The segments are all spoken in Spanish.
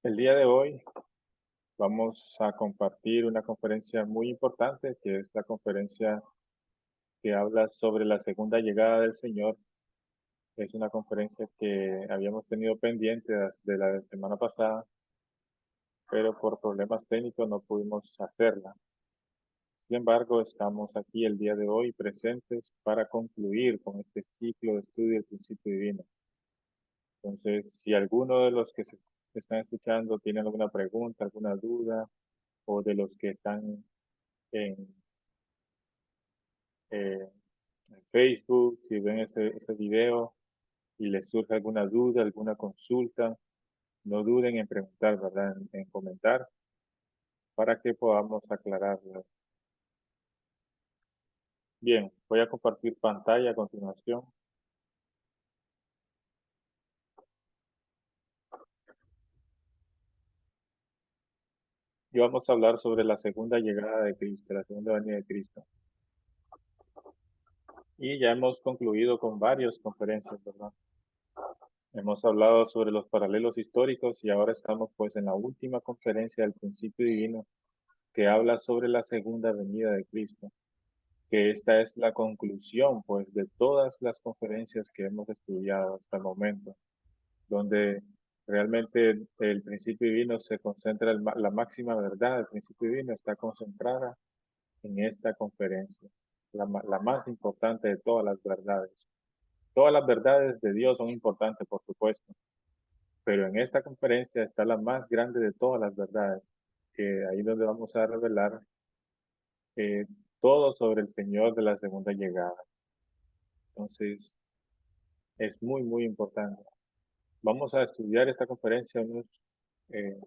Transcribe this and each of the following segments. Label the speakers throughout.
Speaker 1: El día de hoy vamos a compartir una conferencia muy importante, que es la conferencia que habla sobre la segunda llegada del Señor. Es una conferencia que habíamos tenido pendiente de la semana pasada, pero por problemas técnicos no pudimos hacerla. Sin embargo, estamos aquí el día de hoy presentes para concluir con este ciclo de estudio del principio divino. Entonces, si alguno de los que se están escuchando tiene alguna pregunta, alguna duda, o de los que están en, eh, en Facebook, si ven ese video y les surge alguna duda, alguna consulta, no duden en preguntar, ¿verdad? En comentar para que podamos aclararlo. Bien, voy a compartir pantalla a continuación. Y vamos a hablar sobre la segunda llegada de Cristo, la segunda venida de Cristo. Y ya hemos concluido con varias conferencias, ¿verdad? Hemos hablado sobre los paralelos históricos y ahora estamos pues en la última conferencia del principio divino que habla sobre la segunda venida de Cristo, que esta es la conclusión pues de todas las conferencias que hemos estudiado hasta el momento, donde realmente el principio divino se concentra, la máxima verdad del principio divino está concentrada en esta conferencia, la más importante de todas las verdades. Todas las verdades de Dios son importantes, por supuesto, pero en esta conferencia está la más grande de todas las verdades, que ahí donde vamos a revelar eh, todo sobre el Señor de la segunda llegada. Entonces, es muy, muy importante. Vamos a estudiar esta conferencia unos eh,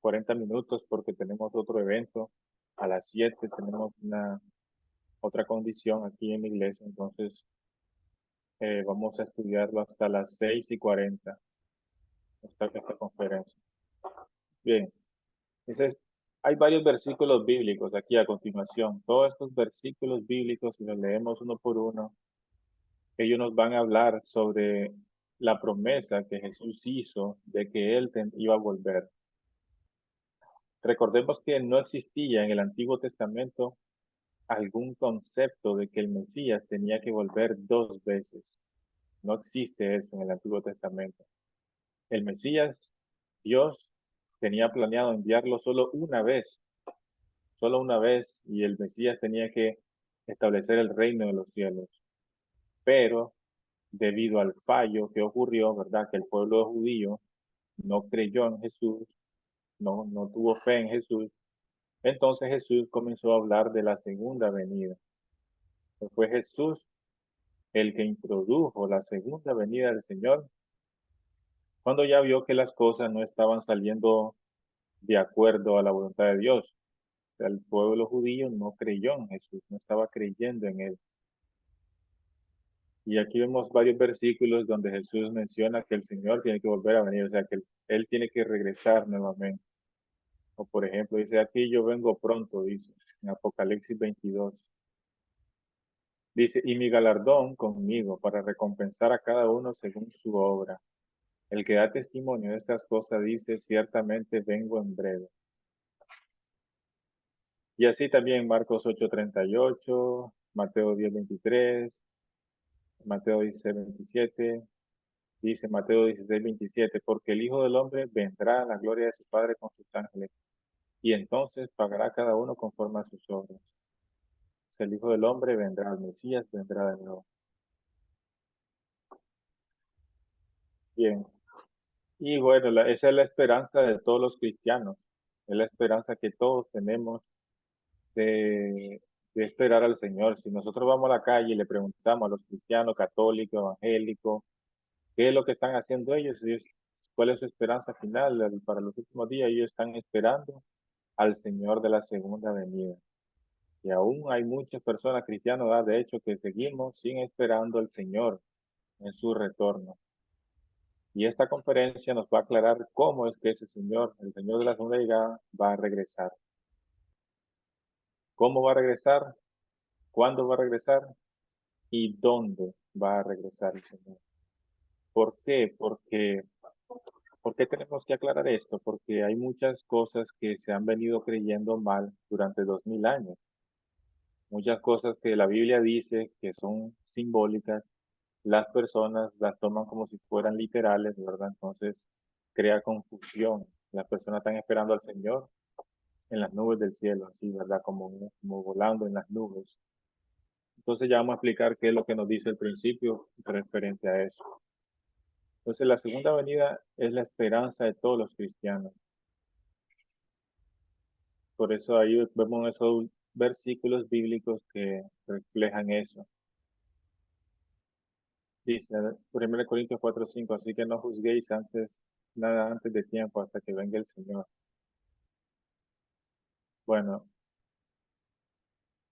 Speaker 1: 40 minutos porque tenemos otro evento. A las 7 tenemos otra condición aquí en la iglesia, entonces vamos a estudiarlo hasta las 6:40, esta conferencia. Bien, entonces, hay varios versículos bíblicos aquí a continuación. Todos estos versículos bíblicos, si los leemos uno por uno, ellos nos van a hablar sobre la promesa que Jesús hizo de que Él iba a volver. Recordemos que no existía en el Antiguo Testamento algún concepto de que el Mesías tenía que volver dos veces. No existe eso en el Antiguo Testamento. El Mesías, Dios, tenía planeado enviarlo solo una vez, y el Mesías tenía que establecer el reino de los cielos. Pero debido al fallo que ocurrió, ¿verdad? Que el pueblo judío no creyó en Jesús, no tuvo fe en Jesús. Entonces Jesús comenzó a hablar de la segunda venida. Fue Jesús el que introdujo la segunda venida del Señor cuando ya vio que las cosas no estaban saliendo de acuerdo a la voluntad de Dios. O sea, el pueblo judío no creyó en Jesús, no estaba creyendo en Él. Y aquí vemos varios versículos donde Jesús menciona que el Señor tiene que volver a venir, o sea, que Él tiene que regresar nuevamente. O por ejemplo, dice aquí yo vengo pronto, dice en Apocalipsis 22. Dice, y mi galardón conmigo para recompensar a cada uno según su obra. El que da testimonio de estas cosas dice, ciertamente vengo en breve. Y así también Marcos 8:38, Mateo 10:23, Mateo 16:27, dice Mateo 16:27, porque el Hijo del Hombre vendrá a la gloria de su Padre con sus ángeles, y entonces pagará cada uno conforme a sus obras. El Hijo del Hombre vendrá, el Mesías vendrá de nuevo. Bien, y bueno, esa es la esperanza de todos los cristianos, es la esperanza que todos tenemos de, de esperar al Señor. Si nosotros vamos a la calle y le preguntamos a los cristianos, católicos, evangélicos, qué es lo que están haciendo ellos, cuál es su esperanza final para los últimos días, ellos están esperando al Señor de la segunda venida. Y aún hay muchas personas cristianas, ¿verdad? De hecho, que seguimos sin esperando al Señor en su retorno. Y esta conferencia nos va a aclarar cómo es que ese Señor, el Señor de la segunda llegada, va a regresar. ¿Cómo va a regresar? ¿Cuándo va a regresar? ¿Y dónde va a regresar el Señor? ¿Por qué? Porque ¿Por qué tenemos que aclarar esto? Porque hay muchas cosas que se han venido creyendo mal durante 2000 años. Muchas cosas que la Biblia dice que son simbólicas, las personas las toman como si fueran literales, ¿verdad? Entonces crea confusión. Las personas están esperando al Señor en las nubes del cielo, así, ¿verdad? Como volando en las nubes. Entonces ya vamos a explicar qué es lo que nos dice el principio referente a eso. Entonces la segunda venida es la esperanza de todos los cristianos. Por eso ahí vemos esos versículos bíblicos que reflejan eso. Dice 1 Corintios 4:5, así que no juzguéis nada antes de tiempo hasta que venga el Señor. Bueno,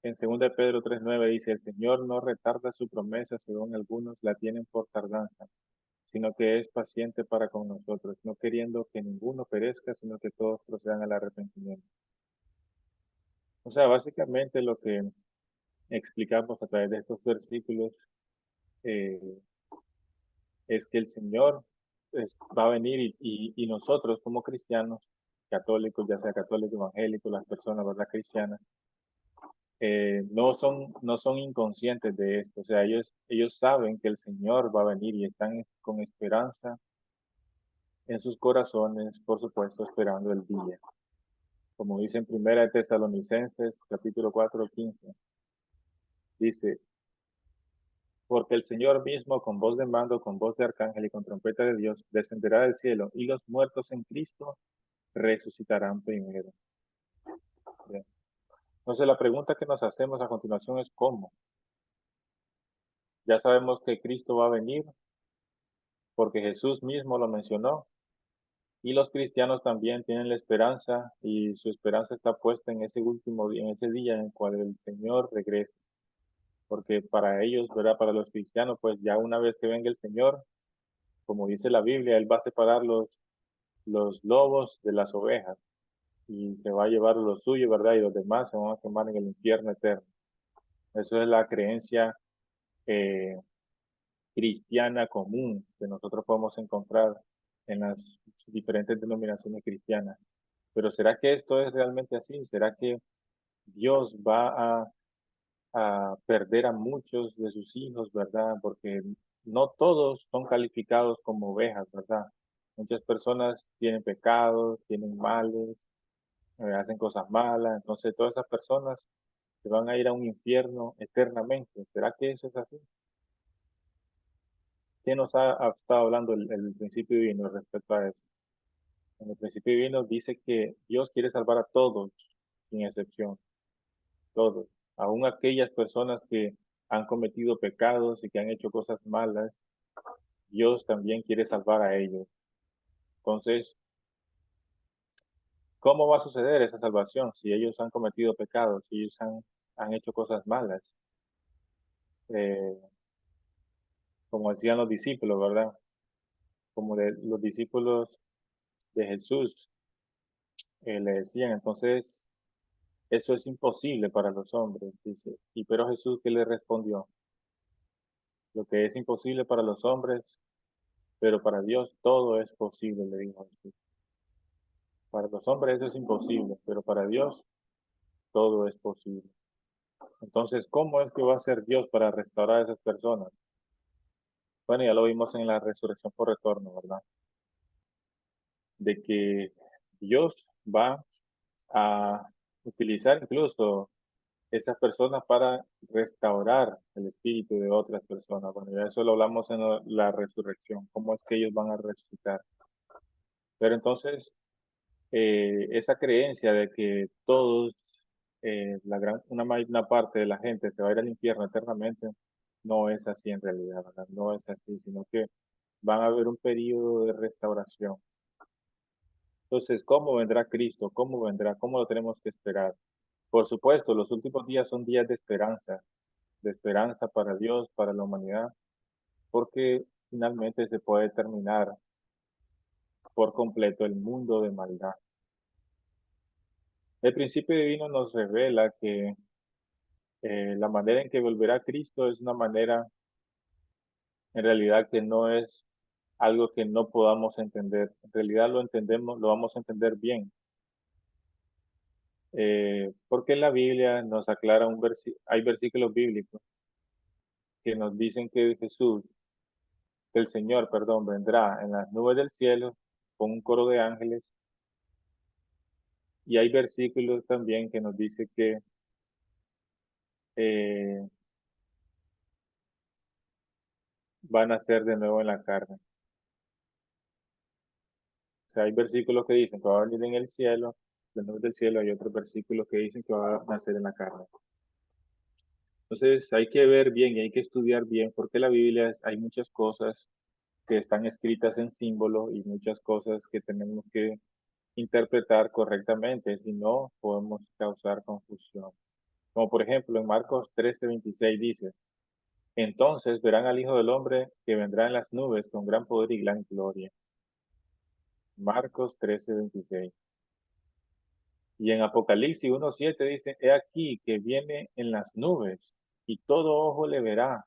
Speaker 1: en 2 Pedro 3:9 dice, el Señor no retarda su promesa, según algunos la tienen por tardanza, sino que es paciente para con nosotros, no queriendo que ninguno perezca, sino que todos procedan al arrepentimiento. O sea, básicamente lo que explicamos a través de estos versículos eh, es que el Señor va a venir y nosotros como cristianos, católicos, ya sea católico, evangélico, las personas, ¿verdad? Cristianas, no son inconscientes de esto. O sea, ellos saben que el Señor va a venir y están con esperanza en sus corazones, por supuesto, esperando el día. Como dice en 1 Tesalonicenses, capítulo 4:15, dice, porque el Señor mismo, con voz de mando, con voz de arcángel y con trompeta de Dios, descenderá del cielo, y los muertos en Cristo resucitarán primero. Bien. Entonces la pregunta que nos hacemos a continuación es ¿cómo? Ya sabemos que Cristo va a venir porque Jesús mismo lo mencionó y los cristianos también tienen la esperanza y su esperanza está puesta en ese último día, en ese día en el cual el Señor regrese. Porque para ellos, ¿verdad? Para los cristianos, pues ya una vez que venga el Señor, como dice la Biblia, Él va a separar los lobos de las ovejas y se va a llevar lo suyo, ¿verdad? Y los demás se van a quemar en el infierno eterno. Eso es la creencia eh, cristiana común que nosotros podemos encontrar en las diferentes denominaciones cristianas. Pero ¿será que esto es realmente así? ¿Será que Dios va a perder a muchos de sus hijos, ¿verdad? Porque no todos son calificados como ovejas, ¿verdad? Muchas personas tienen pecados, tienen males, hacen cosas malas, entonces todas esas personas se van a ir a un infierno eternamente. ¿Será que eso es así? ¿Qué nos ha estado hablando el principio divino respecto a eso? En el principio divino dice que Dios quiere salvar a todos, sin excepción, todos. Aún aquellas personas que han cometido pecados y que han hecho cosas malas, Dios también quiere salvar a ellos. Entonces, ¿cómo va a suceder esa salvación si ellos han cometido pecados, si ellos han hecho cosas malas? Eh, como decían los discípulos, ¿verdad? Como los discípulos de Jesús le decían, entonces, eso es imposible para los hombres, dice. Y pero Jesús, ¿qué le respondió? Lo que es imposible para los hombres, pero para Dios todo es posible, le dijo Jesús. Para los hombres eso es imposible, pero para Dios todo es posible. Entonces, ¿cómo es que va a ser Dios para restaurar a esas personas? Bueno, ya lo vimos en la resurrección por retorno, ¿verdad? De que Dios va a utilizar incluso esas personas para restaurar el espíritu de otras personas. Bueno, ya eso lo hablamos en la resurrección, cómo es que ellos van a resucitar. Pero entonces, esa creencia de que todos, una parte de la gente se va a ir al infierno eternamente, no es así en realidad, ¿verdad? No es así, sino que van a haber un periodo de restauración. Entonces, ¿cómo vendrá Cristo? ¿Cómo vendrá? ¿Cómo lo tenemos que esperar? Por supuesto, los últimos días son días de esperanza para Dios, para la humanidad, porque finalmente se puede terminar por completo el mundo de maldad. El principio divino nos revela que la manera en que volverá Cristo es una manera en realidad que no es algo que no podamos entender. En realidad lo entendemos, lo vamos a entender bien. Porque en la Biblia nos aclara hay versículos bíblicos que nos dicen que que el Señor, perdón, vendrá en las nubes del cielo con un coro de ángeles. Y hay versículos también que nos dice que eh, van a ser de nuevo en la carne. O sea, hay versículos que dicen que va a venir en el cielo, las nubes del cielo, hay otros versículos que dicen que va a nacer en la carne. Entonces hay que ver bien y hay que estudiar bien porque la Biblia hay muchas cosas que están escritas en símbolo y muchas cosas que tenemos que interpretar correctamente, si no podemos causar confusión. Como por ejemplo en Marcos 13:26 dice, entonces verán al Hijo del Hombre que vendrá en las nubes con gran poder y gran gloria. Marcos 13:26. Y en Apocalipsis 1:7 dice, he aquí que viene en las nubes y todo ojo le verá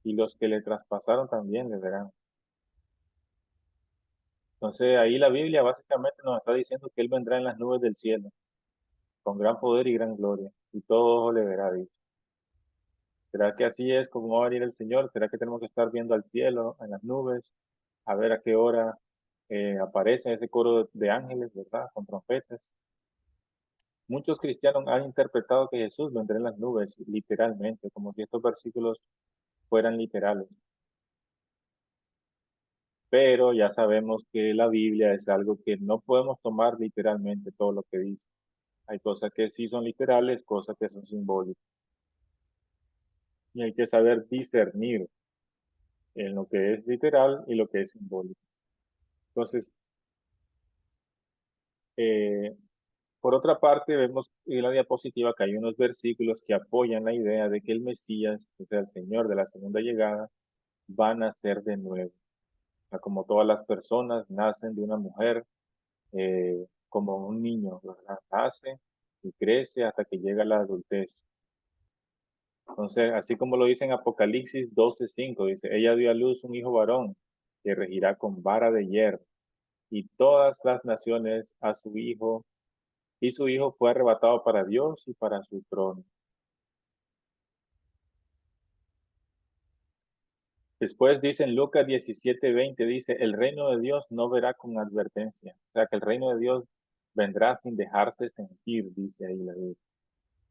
Speaker 1: y los que le traspasaron también le verán. Entonces ahí la Biblia básicamente nos está diciendo que Él vendrá en las nubes del cielo con gran poder y gran gloria y todo ojo le verá, dice. ¿Será que así es como va a venir el Señor? ¿Será que tenemos que estar viendo al cielo, en las nubes, a ver a qué hora aparece ese coro de ángeles, ¿verdad? Con trompetas. Muchos cristianos han interpretado que Jesús vendrá en las nubes, literalmente, como si estos versículos fueran literales. Pero ya sabemos que la Biblia es algo que no podemos tomar literalmente todo lo que dice. Hay cosas que sí son literales, cosas que son simbólicas. Y hay que saber discernir en lo que es literal y lo que es simbólico. Entonces, eh, por otra parte, vemos en la diapositiva que hay unos versículos que apoyan la idea de que el Mesías, o sea, el Señor de la segunda llegada, va a nacer de nuevo. O sea, como todas las personas nacen de una mujer, como un niño, ¿verdad? Nace y crece hasta que llega a la adultez. Entonces, así como lo dice en Apocalipsis 12:5, dice, ella dio a luz un hijo varón que regirá con vara de hierro y todas las naciones a su hijo, y su hijo fue arrebatado para Dios y para su trono. Después dice en Lucas 17:20, dice, el reino de Dios no verá con advertencia. O sea, que el reino de Dios vendrá sin dejarse sentir, dice ahí la Biblia.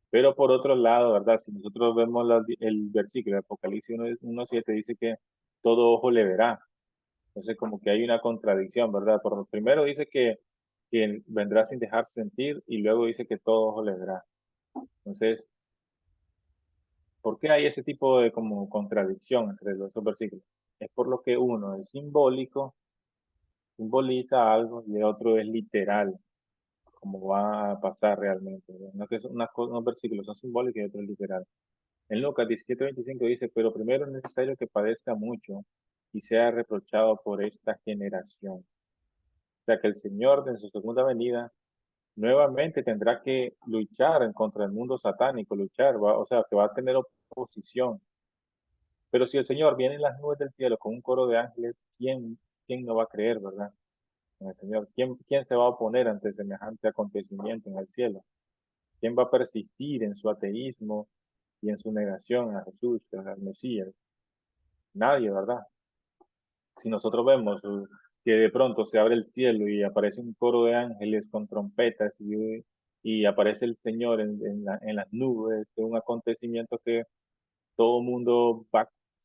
Speaker 1: Pero por otro lado, ¿verdad? Si nosotros vemos el versículo de Apocalipsis 1:7, dice que todo ojo le verá. Entonces, como que hay una contradicción, ¿verdad? Por primero dice que vendrá sin dejarse sentir y luego dice que todo ojo le verá. Entonces, ¿por qué hay ese tipo de como contradicción entre los dos versículos? Es por lo que uno es simbólico, simboliza algo, y el otro es literal, como va a pasar realmente, ¿verdad? No es que unos versículos son simbólicos y otro es literal. En Lucas 17:25 dice, pero primero es necesario que padezca mucho y sea reprochado por esta generación. O sea que el Señor en su segunda venida nuevamente tendrá que luchar en contra del mundo satánico, o sea, que va a tener oposición. Pero si el Señor viene en las nubes del cielo con un coro de ángeles, ¿quién no va a creer, verdad? En el Señor. ¿Quién se va a oponer ante semejante acontecimiento en el cielo? ¿Quién va a persistir en su ateísmo y en su negación a Jesús, al Mesías? Nadie, ¿verdad? Si nosotros vemos que de pronto se abre el cielo y aparece un coro de ángeles con trompetas y aparece el Señor en las nubes, de un acontecimiento que todo mundo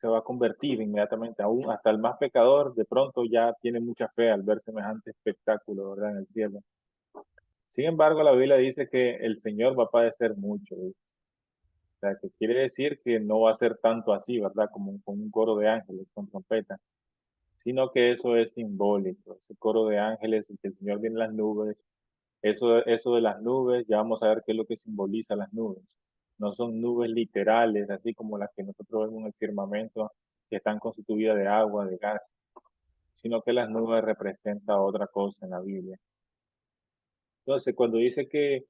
Speaker 1: se va a convertir inmediatamente, aún hasta el más pecador, de pronto ya tiene mucha fe al ver semejante espectáculo, ¿verdad? En el cielo. Sin embargo, la Biblia dice que el Señor va a padecer mucho, ¿sí? O sea, que quiere decir que no va a ser tanto así, ¿verdad? Como con un coro de ángeles con trompeta, sino que eso es simbólico, ese coro de ángeles y que el Señor viene en las nubes. Eso de las nubes, ya vamos a ver qué es lo que simboliza las nubes. No son nubes literales, así como las que nosotros vemos en el firmamento, que están constituidas de agua, de gas, sino que las nubes representan otra cosa en la Biblia. Entonces, cuando dice que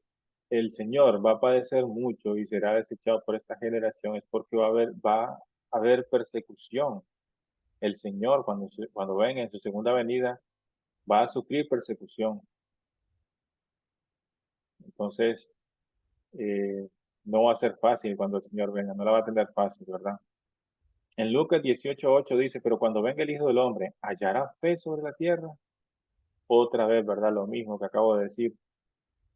Speaker 1: el Señor va a padecer mucho y será desechado por esta generación, es porque va a haber persecución. el Señor, cuando venga en su segunda venida, va a sufrir persecución. Entonces, no va a ser fácil cuando el Señor venga, no la va a tener fácil, ¿verdad? En Lucas 18:8 dice, pero cuando venga el Hijo del Hombre, ¿hallará fe sobre la tierra? Otra vez, ¿verdad? Lo mismo que acabo de decir.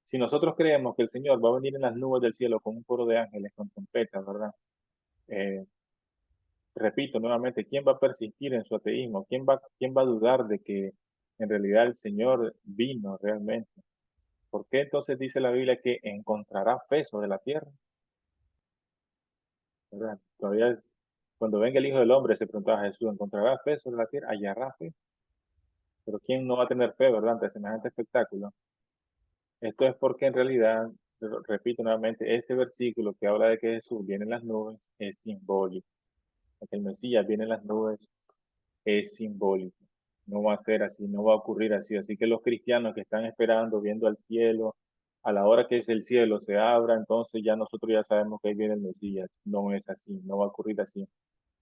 Speaker 1: Si nosotros creemos que el Señor va a venir en las nubes del cielo con un coro de ángeles, con trompetas, ¿verdad? Eh, repito nuevamente, ¿quién va a persistir en su ateísmo? ¿Quién va a dudar de que en realidad el Señor vino realmente? ¿Por qué entonces dice la Biblia que encontrará fe sobre la tierra? ¿Verdad? Todavía cuando venga el Hijo del Hombre se preguntaba a Jesús, ¿encontrará fe sobre la tierra? ¿Hallará fe? Pero ¿quién no va a tener fe, verdad, ante semejante espectáculo? Esto es porque en realidad, repito nuevamente, este versículo que habla de que Jesús viene en las nubes es simbólico. Que el Mesías viene en las nubes es simbólico. No va a ser así, no va a ocurrir así. Así que los cristianos que están esperando, viendo al cielo, a la hora que es el cielo se abra, entonces ya nosotros ya sabemos que ahí viene el Mesías. No es así, no va a ocurrir así.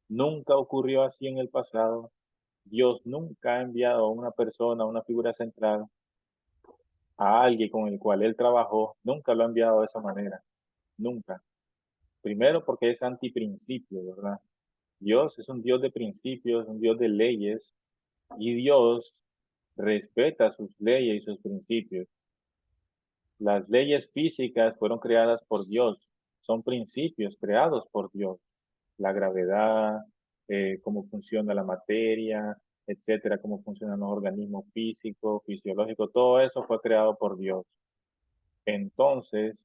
Speaker 1: Nunca ocurrió así en el pasado. Dios nunca ha enviado a una persona, a una figura central, a alguien con el cual él trabajó, nunca lo ha enviado de esa manera, nunca. Primero porque es antiprincipio, ¿verdad? Dios es un Dios de principios, un Dios de leyes, y Dios respeta sus leyes y sus principios. Las leyes físicas fueron creadas por Dios, son principios creados por Dios. La gravedad, cómo funciona la materia, etcétera, cómo funcionan los organismos físicos, fisiológicos, todo eso fue creado por Dios. Entonces,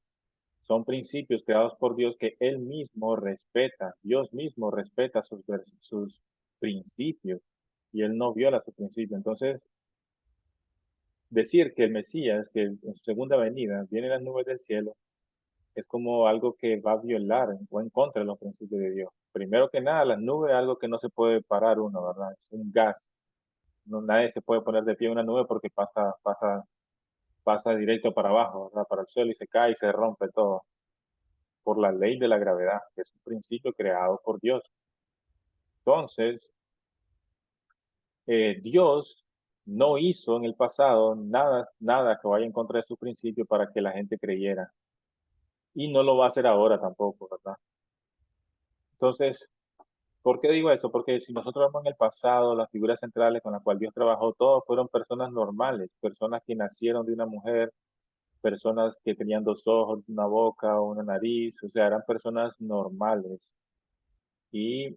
Speaker 1: son principios creados por Dios que Él mismo respeta. Dios mismo respeta sus principios y Él no viola sus principios. Entonces, decir que el Mesías, que en su segunda venida viene en las nubes del cielo, es como algo que va a violar o en contra de los principios de Dios. Primero que nada, las nubes es algo que no se puede parar uno, ¿verdad? Es un gas. No, nadie se puede poner de pie en una nube porque pasa directo para abajo, ¿verdad? Para el suelo y se cae y se rompe todo por la ley de la gravedad, que es un principio creado por Dios. Entonces, Dios no hizo en el pasado nada que vaya en contra de su principio para que la gente creyera. Y no lo va a hacer ahora tampoco, ¿verdad? Entonces, ¿por qué digo eso? Porque si nosotros vemos en el pasado, las figuras centrales con las cuales Dios trabajó, todos fueron personas normales, personas que nacieron de una mujer, personas que tenían dos ojos, una boca, una nariz, o sea, eran personas normales. Y,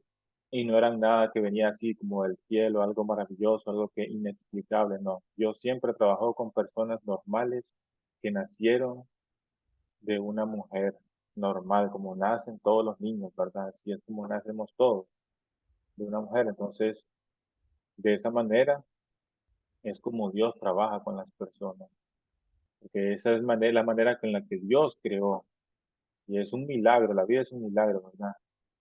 Speaker 1: y no eran nada que venía así como del cielo, algo maravilloso, algo que inexplicable, no. Dios siempre trabajó con personas normales que nacieron de una mujer normal, como nacen todos los niños, ¿verdad? Así es como nacemos todos de una mujer. Entonces, de esa manera es como Dios trabaja con las personas, porque esa es la manera con la que Dios creó. Y es un milagro, la vida es un milagro, ¿verdad?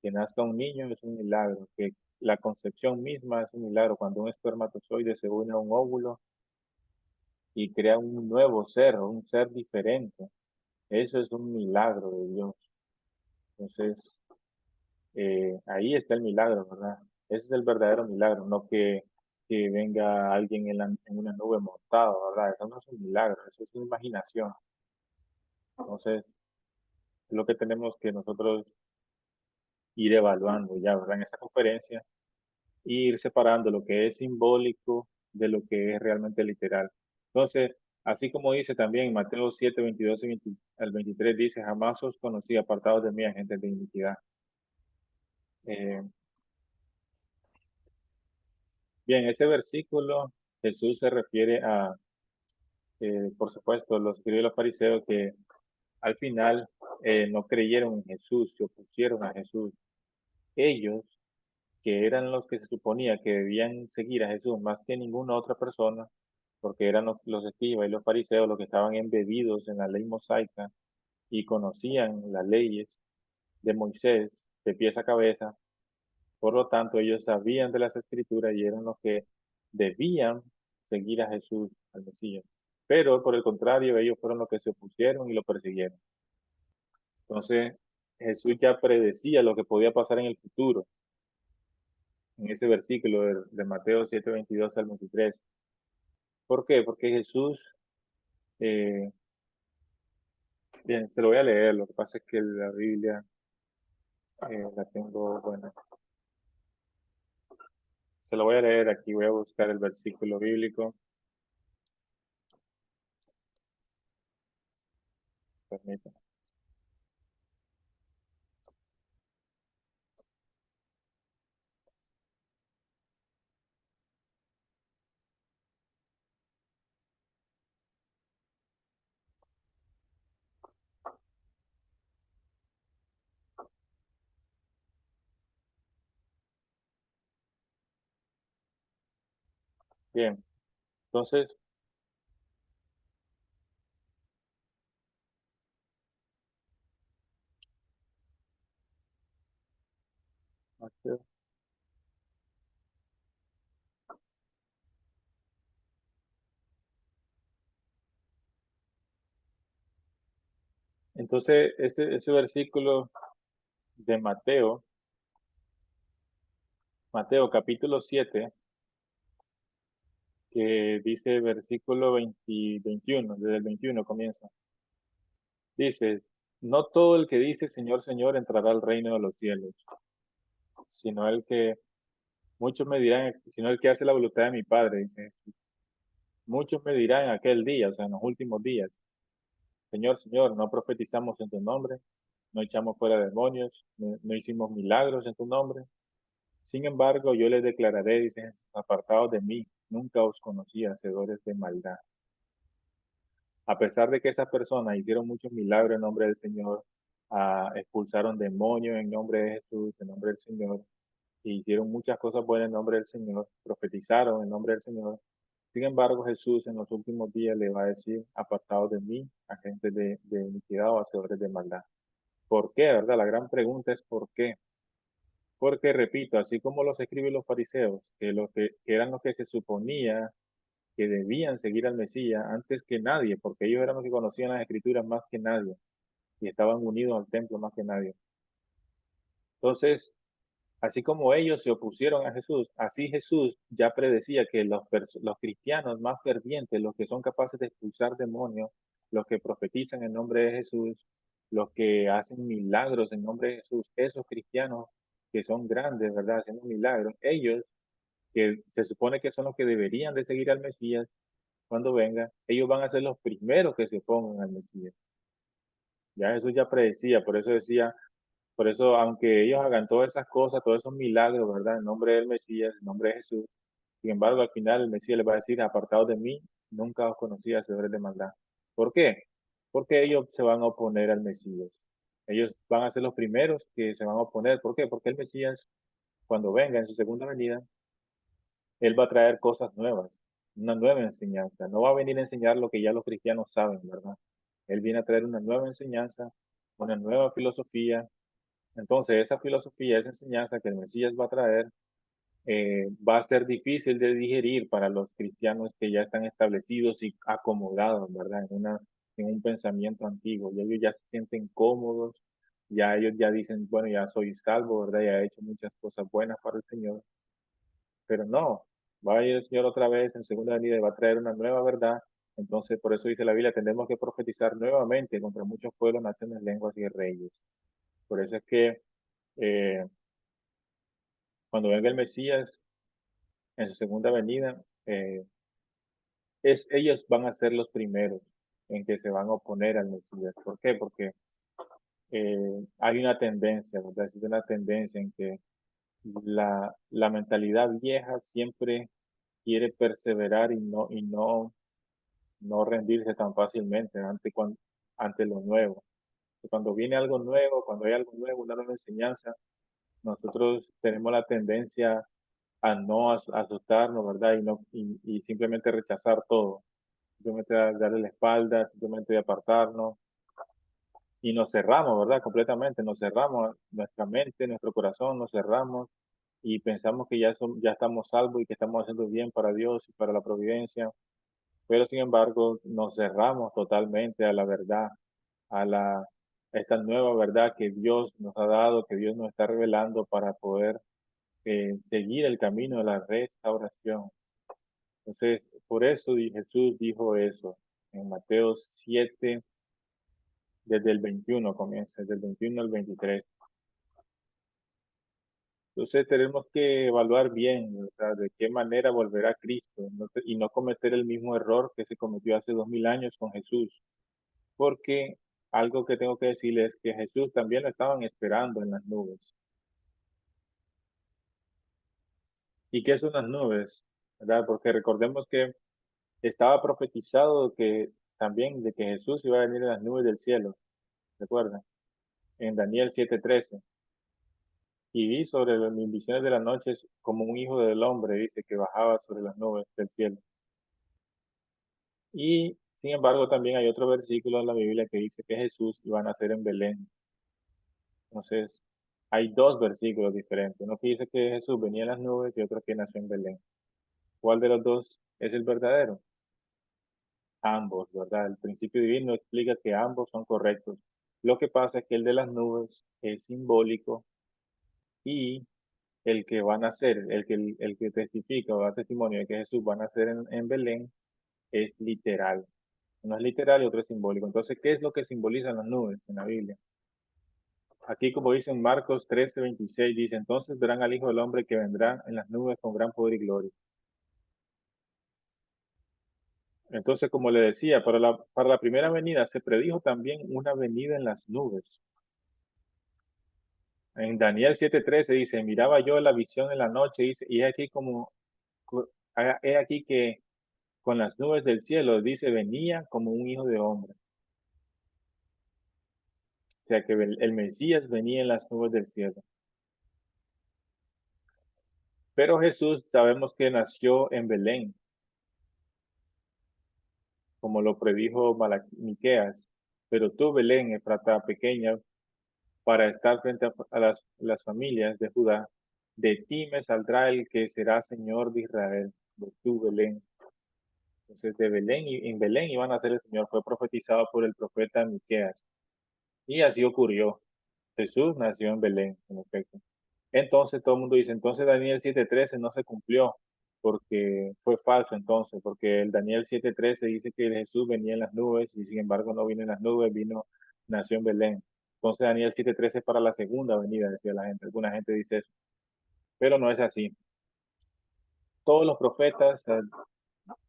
Speaker 1: Que nazca un niño es un milagro, que la concepción misma es un milagro. Cuando un espermatozoide se une a un óvulo y crea un nuevo ser, un ser diferente, eso es un milagro de Dios. Entonces, ahí está el milagro, ¿verdad? Ese es el verdadero milagro, no que venga alguien en una nube montado, ¿verdad? Eso no es un milagro, eso es una imaginación. Entonces, es lo que tenemos que nosotros ir evaluando ya, ¿verdad? En esa conferencia, e ir separando lo que es simbólico de lo que es realmente literal. Entonces, así como dice también Mateo 7, 22 y 20 al 23, dice, jamás os conocí apartados de mí, agentes de iniquidad. Eh, bien, ese versículo, Jesús se refiere a, por supuesto, los escribió los fariseos que al final no creyeron en Jesús, se opusieron a Jesús. Ellos, que eran los que se suponía que debían seguir a Jesús más que ninguna otra persona, porque eran los escribas y los fariseos los que estaban embebidos en la ley mosaica y conocían las leyes de Moisés de pies a cabeza. Por lo tanto, ellos sabían de las escrituras y eran los que debían seguir a Jesús, al Mesías. Pero por el contrario, ellos fueron los que se opusieron y lo persiguieron. Entonces, Jesús ya predecía lo que podía pasar en el futuro. en ese versículo de Mateo 7, 22 al 23. ¿Por qué? Porque Jesús, eh, bien, se lo voy a leer, lo que pasa es que la Biblia la tengo, bueno, se lo voy a leer aquí, voy a buscar el versículo bíblico, permítanme. Bien, entonces, Mateo. Entonces, ese versículo de Mateo, Mateo capítulo 7, que dice versículo 20, 21, desde el 21 comienza. Dice, no todo el que dice Señor, Señor entrará al reino de los cielos, sino el que, muchos me dirán, sino el que hace la voluntad de mi Padre, dice. Muchos me dirán en aquel día, o sea, en los últimos días, Señor, Señor, no profetizamos en tu nombre, no echamos fuera demonios, no hicimos milagros en tu nombre. Sin embargo, yo les declararé, dice, apartados de mí, nunca os conocí, hacedores de maldad. A pesar de que esas personas hicieron muchos milagros en nombre del Señor, expulsaron demonios en nombre de Jesús, en nombre del Señor, y hicieron muchas cosas buenas en nombre del Señor, profetizaron en nombre del Señor. Sin embargo, Jesús en los últimos días le va a decir, apartados de mí, agentes de iniquidad o hacedores de maldad. ¿Por qué, verdad? La gran pregunta es ¿por qué? Porque, repito, así como los escriben los fariseos, que eran los que se suponía que debían seguir al Mesías antes que nadie, porque ellos eran los que conocían las escrituras más que nadie y estaban unidos al templo más que nadie. Entonces, así como ellos se opusieron a Jesús, así Jesús ya predecía que los cristianos más fervientes, los que son capaces de expulsar demonios, los que profetizan en nombre de Jesús, los que hacen milagros en nombre de Jesús, esos cristianos que son grandes, ¿verdad? Haciendo milagros, ellos que se supone que son los que deberían de seguir al Mesías cuando venga, ellos van a ser los primeros que se opongan al Mesías. Ya Jesús ya predecía, por eso decía, por eso, aunque ellos hagan todas esas cosas, todos esos milagros, ¿verdad? En nombre del Mesías, en nombre de Jesús, sin embargo, al final el Mesías les va a decir, apartados de mí, nunca os conocí, hacedores de maldad. ¿Por qué? Porque ellos se van a oponer al Mesías. Ellos van a ser los primeros que se van a oponer. ¿Por qué? Porque el Mesías, cuando venga en su segunda venida, él va a traer cosas nuevas, una nueva enseñanza. No va a venir a enseñar lo que ya los cristianos saben, ¿verdad? Él viene a traer una nueva enseñanza, una nueva filosofía. Entonces, esa filosofía, esa enseñanza que el Mesías va a traer, va a ser difícil de digerir para los cristianos que ya están establecidos y acomodados, ¿verdad? En un pensamiento antiguo. Y ellos ya se sienten cómodos, ya ellos ya dicen, bueno, ya soy salvo, ¿verdad? Ya he hecho muchas cosas buenas para el Señor. Pero no, va a ir el Señor otra vez en segunda venida y va a traer una nueva verdad. Entonces, por eso dice la Biblia, tenemos que profetizar nuevamente contra muchos pueblos, naciones, lenguas y reyes. Por eso es que eh, cuando venga el Mesías en su segunda venida, ellos van a ser los primeros en que se van a oponer al Mesías. ¿Por qué? Porque hay una tendencia, ¿verdad? Existe una tendencia en que la mentalidad vieja siempre quiere perseverar y no rendirse tan fácilmente ante lo nuevo. Cuando viene algo nuevo, cuando hay algo nuevo, una nueva enseñanza, nosotros tenemos la tendencia a no asustarnos, ¿verdad? Y simplemente rechazar todo, simplemente darle la espalda, simplemente apartarnos y nos cerramos, ¿verdad? Completamente, nos cerramos nuestra mente, nuestro corazón, nos cerramos y pensamos que ya estamos salvos y que estamos haciendo bien para Dios y para la providencia, pero sin embargo nos cerramos totalmente a la verdad, a esta nueva verdad que Dios nos ha dado, que Dios nos está revelando para poder seguir el camino de la restauración. Entonces, por eso Jesús dijo eso en Mateo 7, desde el 21 comienza, desde el 21 al 23. Entonces tenemos que evaluar bien, o sea, de qué manera volverá Cristo y no cometer el mismo error que se cometió hace 2000 años con Jesús. Porque algo que tengo que decirles es que Jesús también lo estaban esperando en las nubes. ¿Y qué son las nubes? ¿Verdad? Porque recordemos que estaba profetizado que también de que Jesús iba a venir en las nubes del cielo, ¿recuerdan? En Daniel 7:13. Y vi sobre mis visiones de las noches como un hijo del hombre, dice, que bajaba sobre las nubes del cielo. Y sin embargo, también hay otro versículo en la Biblia que dice que Jesús iba a nacer en Belén. Entonces, hay dos versículos diferentes. Uno que dice que Jesús venía en las nubes y otro que nació en Belén. ¿Cuál de los dos es el verdadero? Ambos, ¿verdad? El principio divino explica que ambos son correctos. Lo que pasa es que el de las nubes es simbólico y el que va a nacer, el que testifica o da testimonio de que Jesús va a nacer en Belén es literal. Uno es literal y otro es simbólico. Entonces, ¿qué es lo que simbolizan las nubes en la Biblia? Aquí, como dice en Marcos 13:26, dice, entonces verán al Hijo del Hombre que vendrá en las nubes con gran poder y gloria. Entonces, como le decía, para la primera venida se predijo también una venida en las nubes. En Daniel 7:13 dice, miraba yo la visión en la noche, dice, y he aquí que con las nubes del cielo, dice, venía como un hijo de hombre. O sea que el Mesías venía en las nubes del cielo. Pero Jesús sabemos que nació en Belén, como lo predijo Miqueas. Pero tú, Belén, Efrata pequeña, para estar frente a las familias de Judá, de ti me saldrá el que será Señor de Israel, de tu Belén. Entonces, de Belén, y en Belén iban a ser el Señor, fue profetizado por el profeta Miqueas. Y así ocurrió. Jesús nació en Belén, en efecto. Entonces todo el mundo dice, entonces Daniel 7:13 no se cumplió, porque fue falso entonces, porque el Daniel 7:13 dice que Jesús venía en las nubes y sin embargo no vino en las nubes, nació en Belén. Entonces Daniel 7:13 es para la segunda venida, decía la gente. Alguna gente dice eso, pero no es así. Todos los profetas,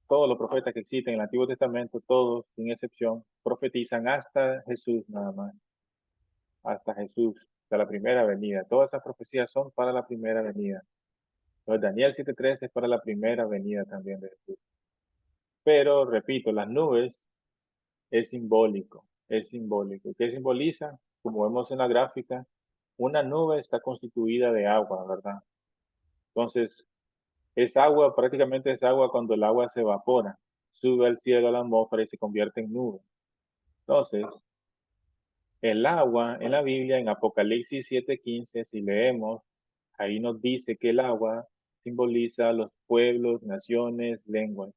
Speaker 1: todos los profetas que existen en el Antiguo Testamento, todos, sin excepción, profetizan hasta Jesús nada más, hasta Jesús, hasta la primera venida. Todas esas profecías son para la primera venida. Entonces, Daniel 7:13 es para la primera venida también de Jesús. Pero, repito, las nubes es simbólico, es simbólico. ¿Qué simboliza? Como vemos en la gráfica, una nube está constituida de agua, ¿verdad? Entonces, es agua, prácticamente es agua cuando el agua se evapora, sube al cielo a la atmósfera y se convierte en nube. Entonces, el agua en la Biblia, en Apocalipsis 7:15, si leemos, ahí nos dice que el agua simboliza los pueblos, naciones, lenguas.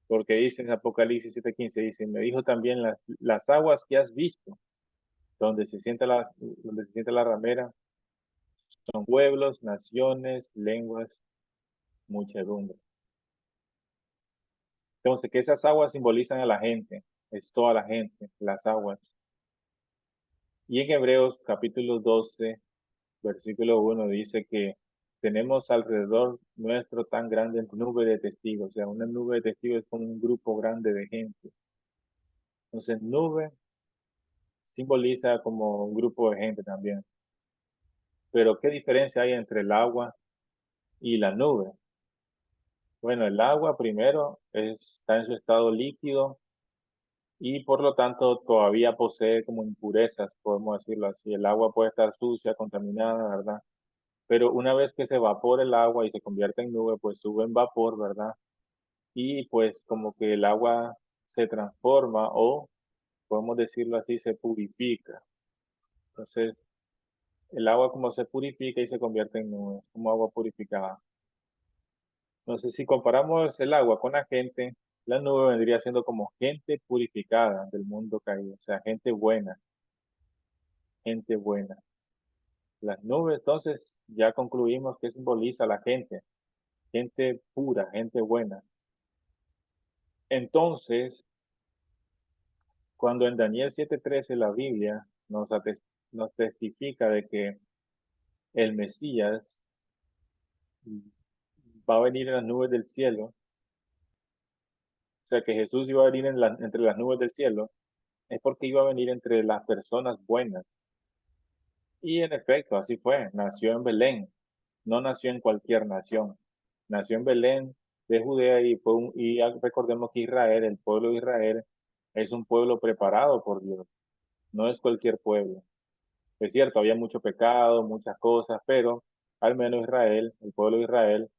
Speaker 1: Porque dice en Apocalipsis 7:15, dice, me dijo también las aguas que has visto, donde se sienta la ramera, son pueblos, naciones, lenguas, muchedumbre. Entonces, que esas aguas simbolizan a la gente, es toda la gente, las aguas. Y en Hebreos capítulo 12, versículo 1 dice que tenemos alrededor nuestro tan grande nube de testigos, o sea, una nube de testigos es como un grupo grande de gente. Entonces, nube simboliza como un grupo de gente también. Pero ¿qué diferencia hay entre el agua y la nube? Bueno, el agua primero está en su estado líquido y por lo tanto todavía posee como impurezas, podemos decirlo así. El agua puede estar sucia, contaminada, ¿verdad? Pero una vez que se evapora el agua y se convierte en nube, pues sube en vapor, ¿verdad? Y pues como que el agua se transforma o, podemos decirlo así, se purifica. Entonces, el agua como se purifica y se convierte en nube, como agua purificada. Entonces, si comparamos el agua con la gente, la nube vendría siendo como gente purificada del mundo caído, o sea, gente buena, gente buena. Las nubes, entonces, ya concluimos que simboliza la gente pura, gente buena. Entonces, cuando en Daniel 7:13 la Biblia nos testifica de que el Mesías va a venir en las nubes del cielo, o sea que Jesús iba a venir entre las nubes del cielo, es porque iba a venir entre las personas buenas. Y en efecto, así fue, nació en Belén, no nació en cualquier nación, nació en Belén de Judea y recordemos que Israel, el pueblo de Israel, es un pueblo preparado por Dios, no es cualquier pueblo. Es cierto, había mucho pecado, muchas cosas, pero al menos Israel, el pueblo de Israel,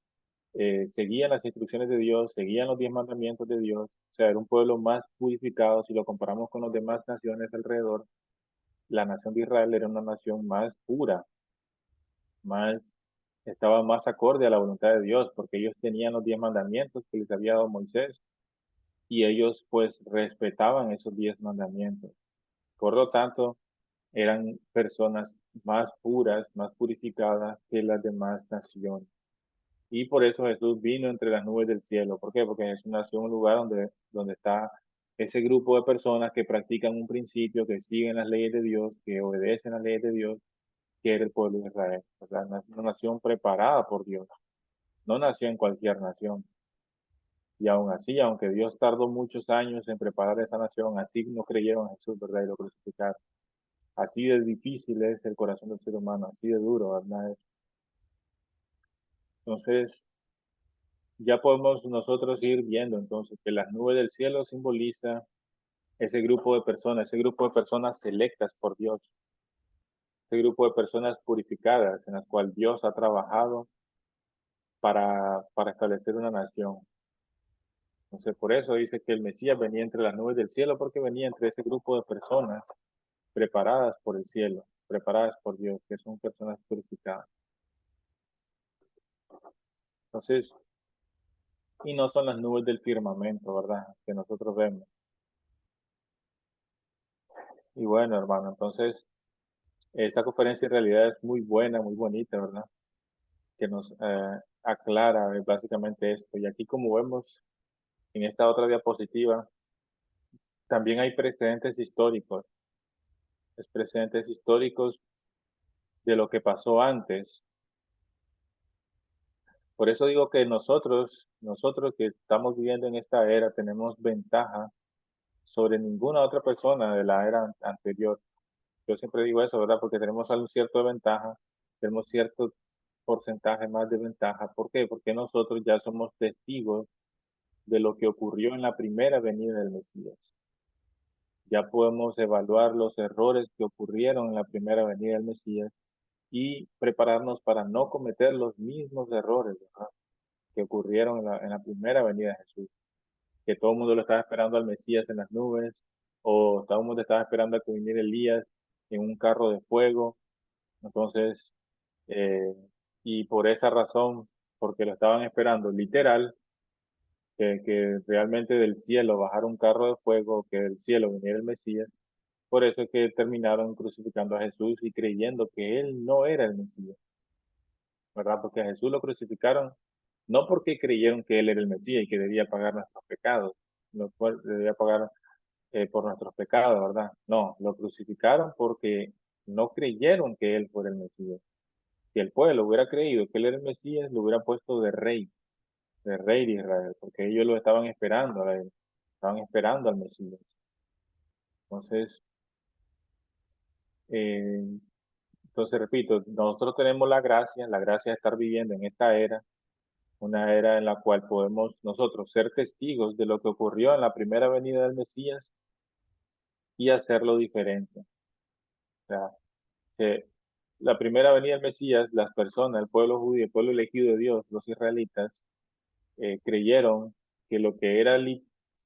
Speaker 1: seguían las instrucciones de Dios, seguían los 10 mandamientos de Dios, o sea, era un pueblo más purificado si lo comparamos con las demás naciones alrededor. La nación de Israel era una nación más pura, más, estaba más acorde a la voluntad de Dios, porque ellos tenían los 10 mandamientos que les había dado Moisés y ellos pues respetaban esos 10 mandamientos. Por lo tanto, eran personas más puras, más purificadas que las demás naciones. Y por eso Jesús vino entre las nubes del cielo. ¿Por qué? Porque Jesús nació en un lugar donde está ese grupo de personas que practican un principio, que siguen las leyes de Dios, que obedecen las leyes de Dios, que era el pueblo de Israel. O sea, una nación preparada por Dios. No nació en cualquier nación. Y aún así, aunque Dios tardó muchos años en preparar esa nación, así no creyeron en Jesús, ¿verdad? Y lo crucificaron. Así de difícil es el corazón del ser humano, así de duro, ¿verdad? Entonces, ya podemos nosotros ir viendo entonces que las nubes del cielo simboliza ese grupo de personas selectas por Dios, ese grupo de personas purificadas en las cuales Dios ha trabajado para establecer una nación. Entonces, por eso dice que el Mesías venía entre las nubes del cielo, porque venía entre ese grupo de personas preparadas por el cielo, preparadas por Dios, que son personas purificadas. Entonces, y no son las nubes del firmamento, ¿verdad? Que nosotros vemos. Y bueno, hermano, entonces esta conferencia en realidad es muy buena, muy bonita, ¿verdad? Que nos aclara básicamente esto. Y aquí como vemos en esta otra diapositiva, también hay precedentes históricos, es precedentes históricos de lo que pasó antes. Por eso digo que nosotros que estamos viviendo en esta era, tenemos ventaja sobre ninguna otra persona de la era anterior. Yo siempre digo eso, ¿verdad? Porque tenemos algo cierto de ventaja, tenemos cierto porcentaje más de ventaja. ¿Por qué? Porque nosotros ya somos testigos de lo que ocurrió en la primera venida del Mesías. Ya podemos evaluar los errores que ocurrieron en la primera venida del Mesías y prepararnos para no cometer los mismos errores, ¿verdad? Que ocurrieron en la primera venida de Jesús. Que todo el mundo lo estaba esperando al Mesías en las nubes, o todo el mundo estaba esperando a que viniera Elías en un carro de fuego. Entonces, eh, y por esa razón, porque lo estaban esperando literal, que realmente del cielo bajara un carro de fuego, que del cielo viniera el Mesías, por eso es que terminaron crucificando a Jesús y creyendo que él no era el Mesías, ¿verdad? Porque a Jesús lo crucificaron no porque creyeron que él era el Mesías y que debía pagar nuestros pecados, no debía pagar por nuestros pecados, ¿verdad? No, lo crucificaron porque no creyeron que él fuera el Mesías. Si el pueblo hubiera creído que él era el Mesías, lo hubiera puesto de rey de Israel, porque ellos lo estaban esperando a él, estaban esperando al Mesías. Entonces, eh, entonces repito, nosotros tenemos la gracia de estar viviendo en esta era, una era en la cual podemos nosotros ser testigos de lo que ocurrió en la primera venida del Mesías y hacerlo diferente. O sea, que la primera venida del Mesías, las personas, el pueblo judío, el pueblo elegido de Dios, los israelitas, creyeron que lo que era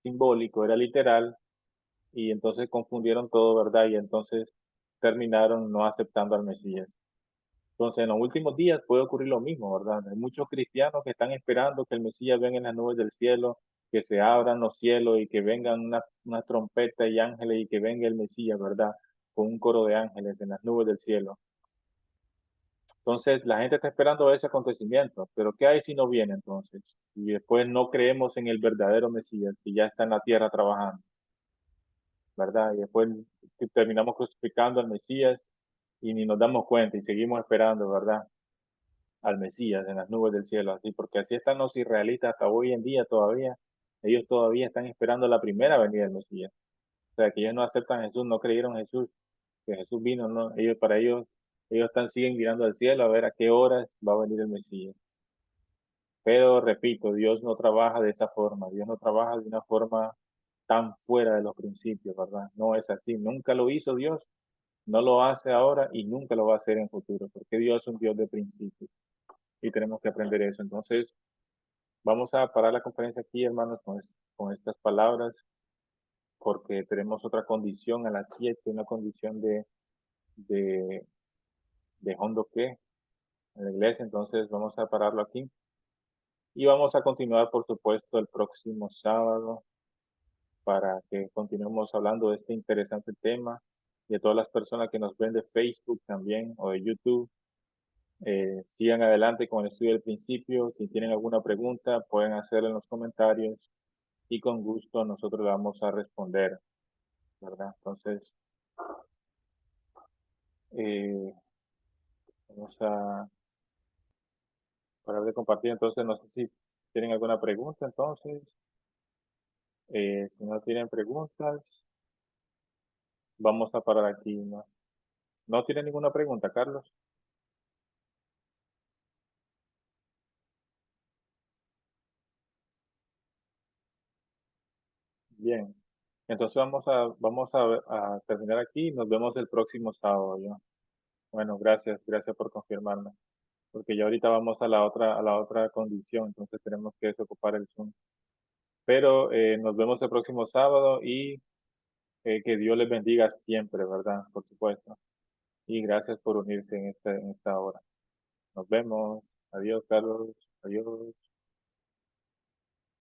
Speaker 1: simbólico era literal y entonces confundieron todo, ¿verdad? Y entonces terminaron no aceptando al Mesías. Entonces, en los últimos días puede ocurrir lo mismo, ¿verdad? Hay muchos cristianos que están esperando que el Mesías venga en las nubes del cielo, que se abran los cielos y que vengan una trompeta y ángeles y que venga el Mesías, ¿verdad? Con un coro de ángeles en las nubes del cielo. Entonces, la gente está esperando ese acontecimiento, pero ¿qué hay si no viene entonces? Y después no creemos en el verdadero Mesías que ya está en la tierra trabajando, ¿verdad? Y después terminamos crucificando al Mesías y ni nos damos cuenta y seguimos esperando, ¿verdad? Al Mesías en las nubes del cielo, así, porque así están los israelitas hasta hoy en día todavía. Ellos todavía están esperando la primera venida del Mesías. O sea, que ellos no aceptan a Jesús, no creyeron en Jesús, que Jesús vino, no, ellos para ellos siguen mirando al cielo a ver a qué horas va a venir el Mesías. Pero repito, Dios no trabaja de esa forma, Dios no trabaja de una forma tan fuera de los principios, ¿verdad? No es así, nunca lo hizo Dios, no lo hace ahora y nunca lo va a hacer en futuro, porque Dios es un Dios de principios y tenemos que aprender eso. Entonces, vamos a parar la conferencia aquí, hermanos, con estas palabras, porque tenemos otra condición a las 7, una condición de, de hondo que en la iglesia, entonces vamos a pararlo aquí y vamos a continuar, por supuesto, el próximo sábado para que continuemos hablando de este interesante tema y de todas las personas que nos ven de Facebook también o de YouTube. Sigan adelante con el estudio del principio. Si tienen alguna pregunta, pueden hacerla en los comentarios y con gusto nosotros le vamos a responder, ¿verdad? Entonces, eh, vamos a parar de compartir. Entonces, no sé si tienen alguna pregunta, entonces. Si no tienen preguntas, vamos a parar aquí, ¿no? ¿No tienen ninguna pregunta, Carlos? Bien. Entonces vamos a terminar aquí. Nos vemos el próximo sábado, ¿yo? Bueno, gracias por confirmarme. Porque ya ahorita vamos a la otra condición, entonces tenemos que desocupar el Zoom. Pero nos vemos el próximo sábado y que Dios les bendiga siempre, ¿verdad? Por supuesto. Y gracias por unirse en esta hora. Nos vemos. Adiós, Carlos. Adiós.